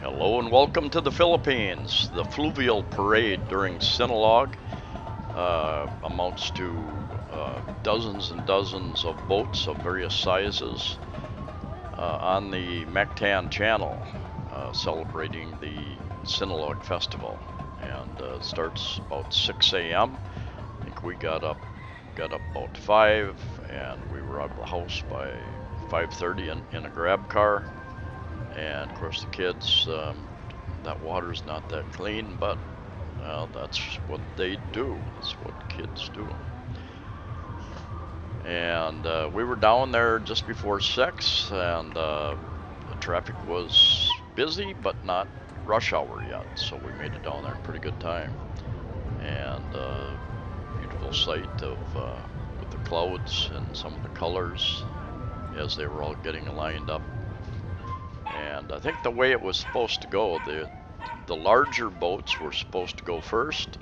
Hello and welcome to the Philippines. The Fluvial Parade during Sinulog amounts to dozens and dozens of boats of various sizes on the Mactan Channel celebrating the Sinulog Festival. And it starts about 6 a.m. I think we got up about 5, and we were out of the house by 5:30 in a grab car. And of course the kids, that water's not that clean, but that's what they do. That's what kids do. And we were down there just before 6, and the traffic was busy, but not rush hour yet. So we made it down there in pretty good time. And beautiful sight of with the clouds and some of the colors as they were all getting lined up. And I think the way it was supposed to go, the larger boats were supposed to go first.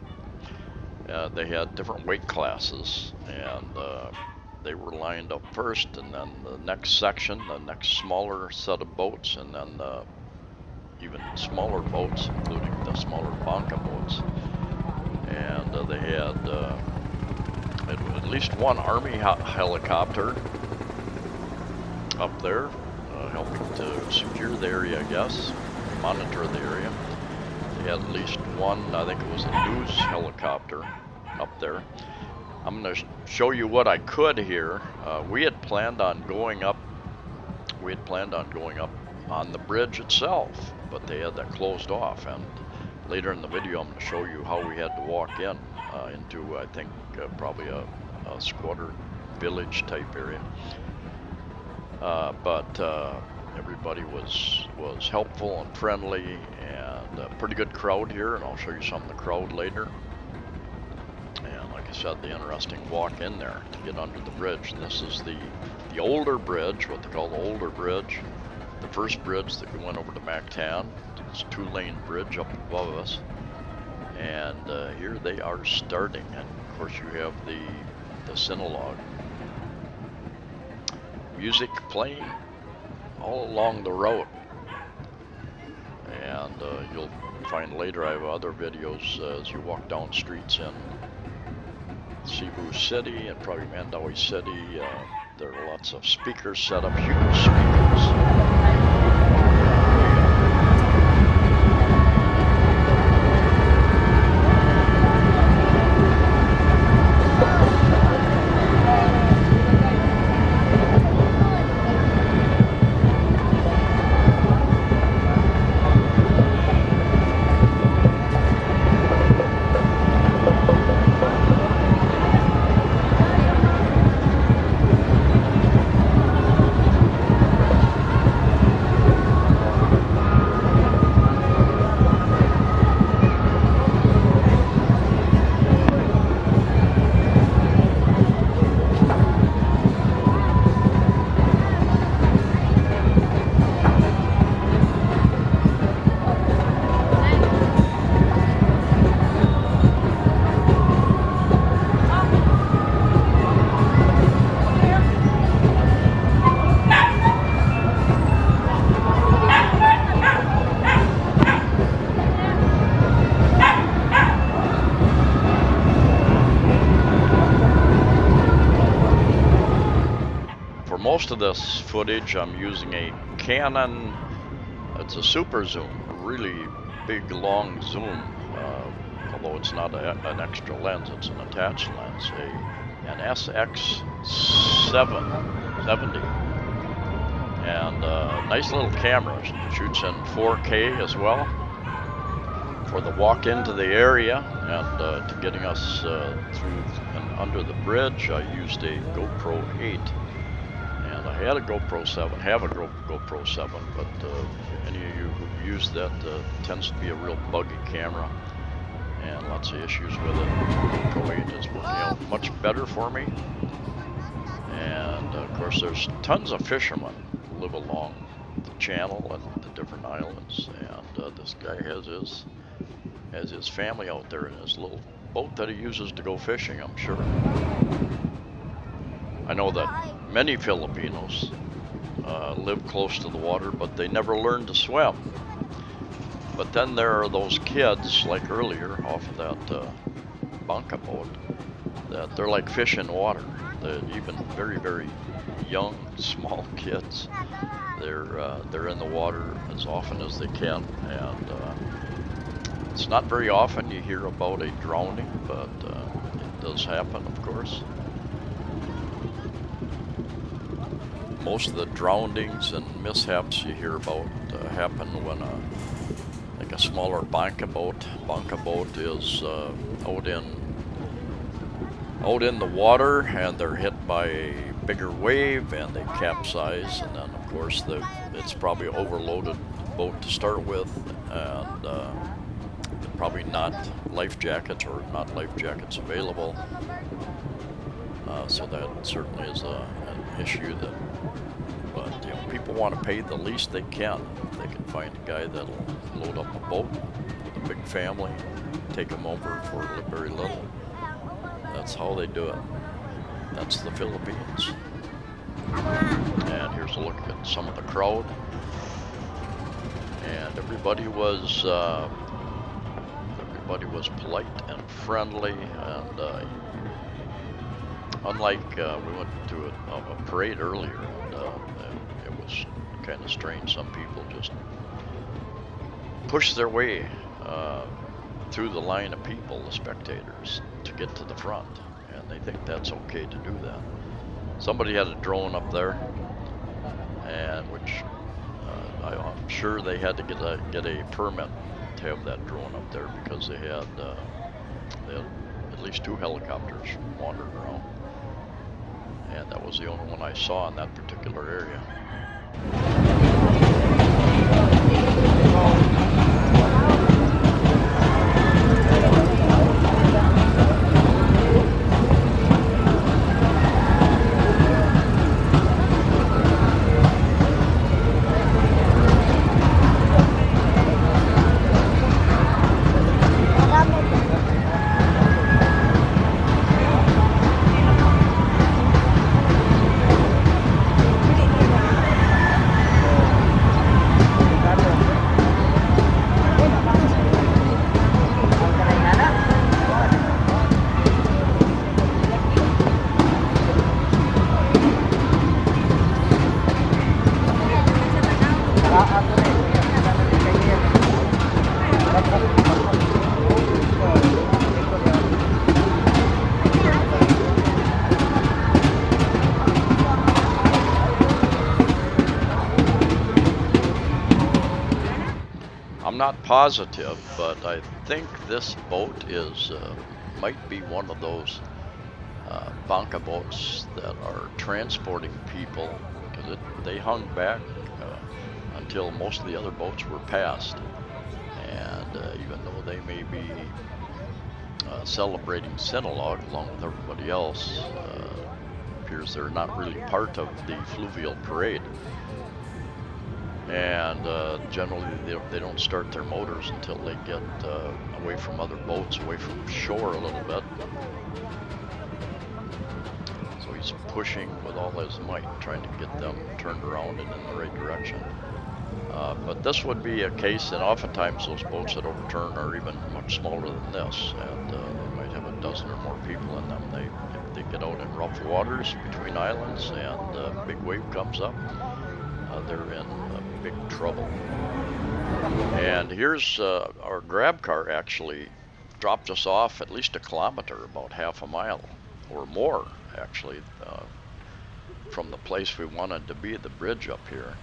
They had different weight classes, and they were lined up first, and then the next section, the next smaller set of boats, and then even smaller boats, including the smaller banca boats. And they had at least one Army helicopter up there, helping to secure the area, I guess, monitor the area. They had at least one, I think it was a news helicopter up there. I'm going to show you what I could here. We had planned on going up on the bridge itself, but they had that closed off, and later in the video I'm going to show you how we had to walk in into, I think, probably a squatter village type area. But everybody was helpful and friendly, and a pretty good crowd here, and I'll show you some of the crowd later. And like I said, the interesting walk in there to get under the bridge. And this is the older bridge, what they call the older bridge, the first bridge that went over to Mactan. It's a 2-lane bridge up above us, and here they are starting. And of course you have the Sinulog music playing all along the road, and you'll find later I have other videos as you walk down streets in Cebu City and probably Mandaue City. There are lots of speakers set up, huge speakers. Most of this footage I'm using a Canon, it's a super zoom, a really big long zoom, although it's not an extra lens, it's an attached lens, an SX770, and nice little camera, shoots in 4K as well. For the walk into the area and to getting us through and under the bridge, I used a GoPro 8. I had a GoPro 7, have a GoPro 7, but any of you who use that tends to be a real buggy camera and lots of issues with it. GoPro 8 is working out much better for me. And of course there's tons of fishermen who live along the channel and the different islands, and this guy has his family out there in his little boat that he uses to go fishing, I'm sure. I know that many Filipinos live close to the water, but they never learn to swim. But then there are those kids, like earlier, off of that banca boat, that they're like fish in water. They're even very, very young, small kids. They're in the water as often as they can, and it's not very often you hear about a drowning, but it does happen, of course. Most of the drownings and mishaps you hear about happen when like a smaller banca boat is out in the water, and they're hit by a bigger wave and they capsize, and then of course it's probably overloaded boat to start with, and probably not life jackets or not life jackets available. So that certainly is an issue that, but people want to pay the least they can. If they can find a guy that'll load up a boat with a big family, take them over for very little. That's how they do it. That's the Philippines. And here's a look at some of the crowd. And everybody was polite and friendly, and unlike we went to a parade earlier, and it was kind of strange. Some people just push their way through the line of people, the spectators, to get to the front, and they think that's okay to do that. Somebody had a drone up there, and which I'm sure they had to get a permit to have that drone up there, because they had at least 2 helicopters wandering around, and that was the only one I saw in that particular area. I'm not positive, but I think this boat is might be one of those banca boats that are transporting people, because they hung back until most of the other boats were passed, and even though they may be celebrating Sinulog along with everybody else, appears they're not really part of the Fluvial Parade. And generally they don't start their motors until they get away from other boats, away from shore a little bit. So he's pushing with all his might, trying to get them turned around and in the right direction. But this would be a case, and oftentimes those boats that overturn are even much smaller than this, and they might have a dozen or more people in them. If they get out in rough waters between islands and a big wave comes up, they're in big trouble. And here's our grab car actually dropped us off at least a kilometer, about half a mile or more actually, from the place we wanted to be, the bridge up here,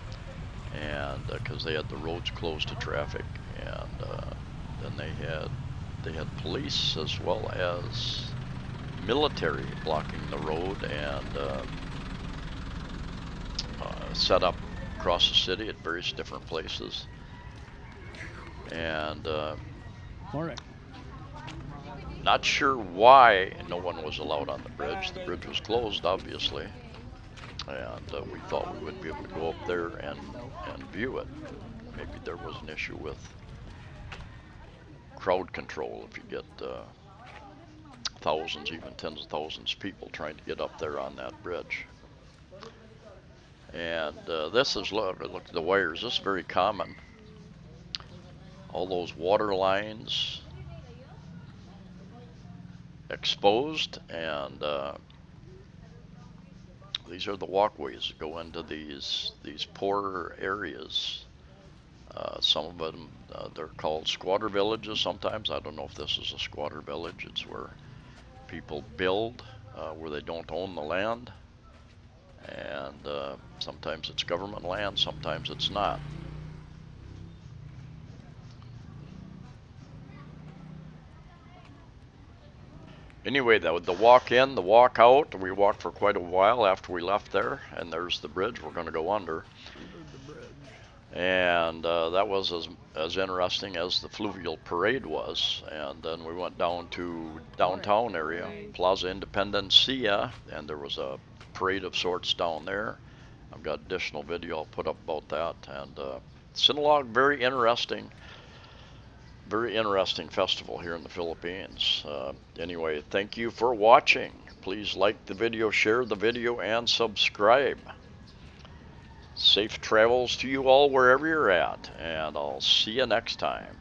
and because they had the roads closed to traffic, and then they had police as well as military blocking the road, and set up across the city at various different places. And not sure why no one was allowed on the bridge. The bridge was closed, obviously, and we thought we would be able to go up there and view it. Maybe there was an issue with crowd control if you get thousands, even tens of thousands of people trying to get up there on that bridge. And this is, look at the wires. This is very common all those water lines exposed, and these are the walkways that go into these poorer areas. Some of them, they're called squatter villages sometimes. I don't know if this is a squatter village. It's where people build where they don't own the land, and sometimes it's government land, sometimes it's not. Anyway, the walk in, the walk out, we walked for quite a while after we left there, and there's the bridge we're going to go under. And that was as interesting as the Fluvial Parade was. And then we went down to downtown area, Plaza Independencia, and there was a parade of sorts down there. I've got additional video I'll put up about that. And Sinulog, very interesting festival here in the Philippines. Anyway, thank you for watching. Please like the video, share the video, and subscribe. Safe travels to you all wherever you're at, and I'll see you next time.